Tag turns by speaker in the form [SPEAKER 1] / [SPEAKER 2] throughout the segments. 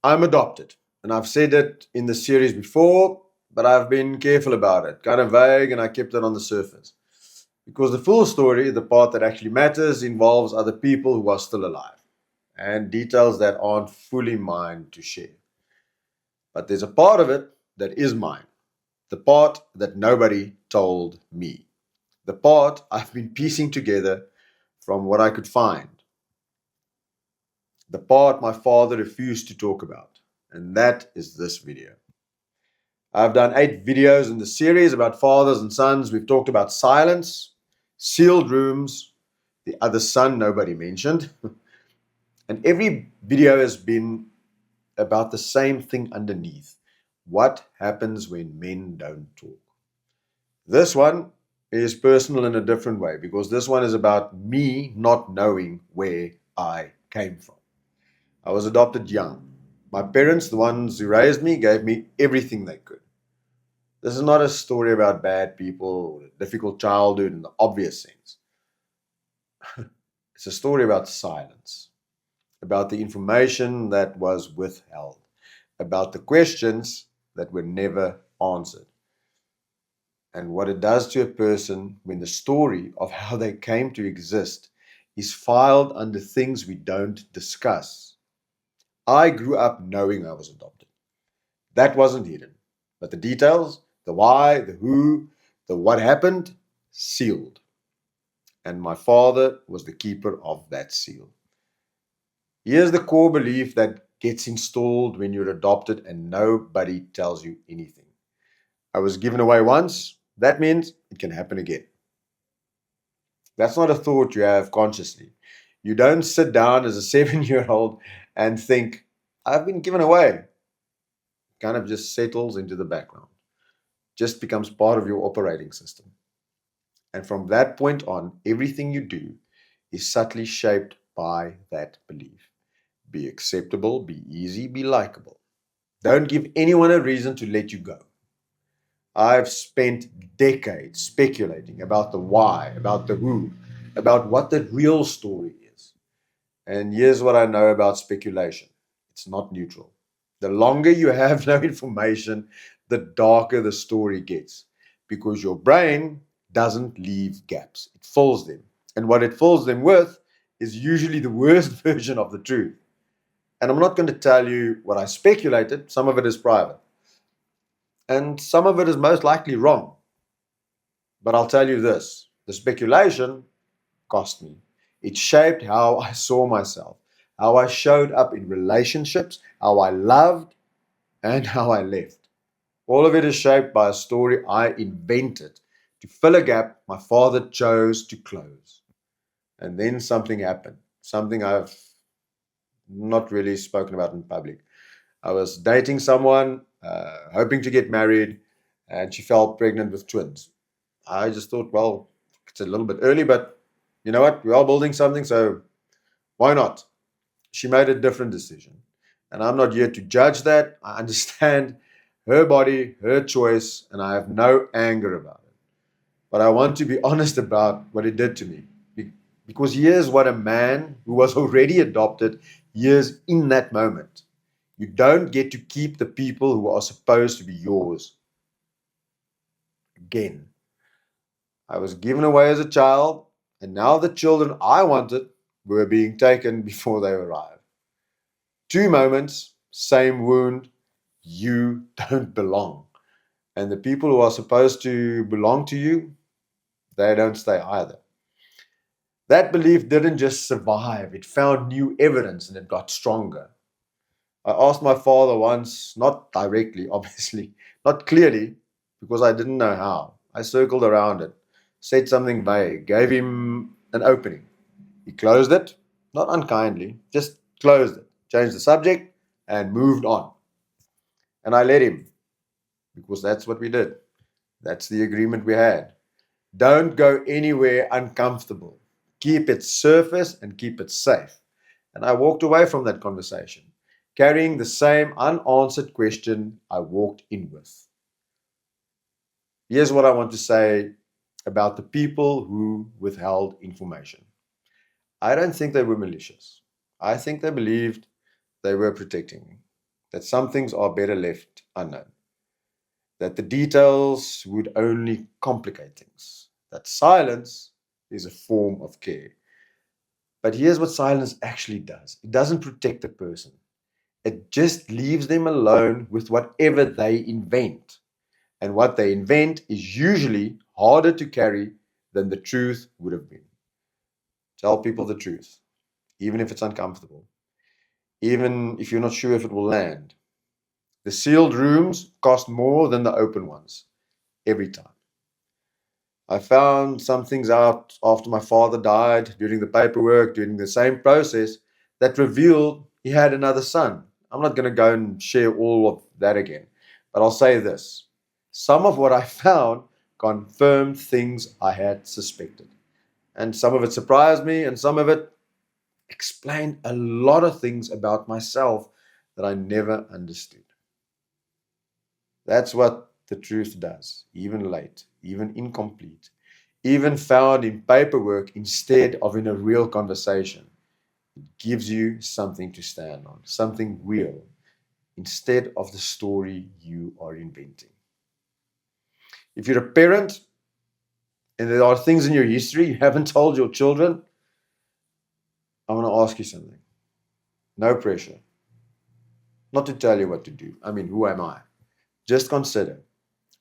[SPEAKER 1] I'm adopted, and I've said it in the series before, but I've been careful about it, kind of vague, and I kept it on the surface. Because the full story, the part that actually matters, involves other people who are still alive and details that aren't fully mine to share. But there's a part of it that is mine, the part that nobody told me, the part I've been piecing together from what I could find, the part my father refused to talk about. And that is this video. I've done 8 videos in the series about fathers and sons. We've talked about silence, sealed rooms, the other son nobody mentioned. And every video has been about the same thing underneath. What happens when men don't talk? This one is personal in a different way because this one is about me not knowing where I came from. I was adopted young. My parents, the ones who raised me, gave me everything they could. This is not a story about bad people or a difficult childhood in the obvious sense. It's a story about silence, about the information that was withheld, about the questions that were never answered, and what it does to a person when the story of how they came to exist is filed under things we don't discuss. I grew up knowing I was adopted. That wasn't hidden. But the details, the why, the who, the what happened, sealed. And my father was the keeper of that seal. Here's the core belief that gets installed when you're adopted and nobody tells you anything. I was given away once. That means it can happen again. That's not a thought you have consciously. You don't sit down as a 7 year old and think, I've been given away. Kind of just settles into the background, just becomes part of your operating system. And from that point on, everything you do is subtly shaped by that belief. Be acceptable, be easy, be likable. Don't give anyone a reason to let you go. I've spent decades speculating about the why, about the who, about what the real story is. And here's what I know about speculation: it's not neutral. The longer you have no information, the darker the story gets because your brain doesn't leave gaps, it fills them. And what it fills them with is usually the worst version of the truth. And I'm not going to tell you what I speculated, some of it is private, and some of it is most likely wrong. But I'll tell you this: the speculation cost me. It shaped how I saw myself, how I showed up in relationships, how I loved, and how I left. All of it is shaped by a story I invented to fill a gap my father chose to close. And then something happened, something I've not really spoken about in public. I was dating someone, hoping to get married, and she fell pregnant with twins. I just thought, well, it's a little bit early, but you know what? We are building something, so why not? She made a different decision. And I'm not here to judge that. I understand her body, her choice, and I have no anger about it. But I want to be honest about what it did to me. Because here's what a man who was already adopted hears in that moment: you don't get to keep the people who are supposed to be yours again. I was given away as a child, and now the children I wanted were being taken before they arrived. 2 moments, same wound. You don't belong. And the people who are supposed to belong to you, they don't stay either. That belief didn't just survive, it found new evidence and it got stronger. I asked my father once, not directly, obviously, not clearly, because I didn't know how. I circled around it, said something vague, gave him an opening. He closed it, not unkindly, just closed it, changed the subject, and moved on. And I let him, because that's what we did. That's the agreement we had. Don't go anywhere uncomfortable. Keep it surface and keep it safe. And I walked away from that conversation, carrying the same unanswered question I walked in with. Here's what I want to say about the people who withheld information. I don't think they were malicious. I think they believed they were protecting me. that some things are better left unknown, that the details would only complicate things, that silence is a form of care. But here's what silence actually does: it doesn't protect the person, it just leaves them alone with whatever they invent. And what they invent is usually harder to carry than the truth would have been. Tell people the truth, even if it's uncomfortable, even if you're not sure if it will land. The sealed rooms cost more than the open ones, every time. I found some things out after my father died, during the paperwork, during the same process, that revealed he had another son. I'm not going to go and share all of that again, but I'll say this. Some of what I found confirmed things I had suspected. And some of it surprised me, and some of it explained a lot of things about myself that I never understood. That's what the truth does, even late, even incomplete, even found in paperwork instead of in a real conversation. It gives you something to stand on, something real, instead of the story you are inventing. If you're a parent and there are things in your history you haven't told your children, I want to ask you something. No pressure. Not to tell you what to do. I mean, who am I? Just consider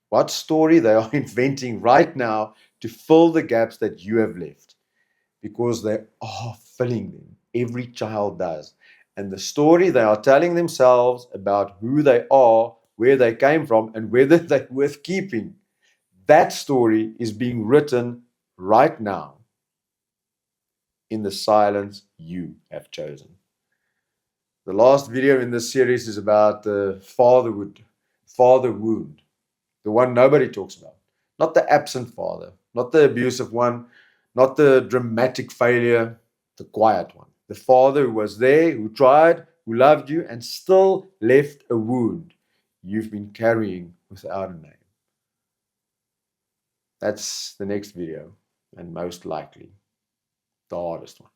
[SPEAKER 1] what story they are inventing right now to fill the gaps that you have left, because they are filling them. Every child does. And the story they are telling themselves about who they are, where they came from, and whether they're worth keeping, that story is being written right now in the silence you have chosen. The last video in this series is about the father wound, the one nobody talks about. Not the absent father, not the abusive one, not the dramatic failure, the quiet one. The father who was there, who tried, who loved you, and still left a wound you've been carrying without a name. That's the next video, and most likely the hardest one.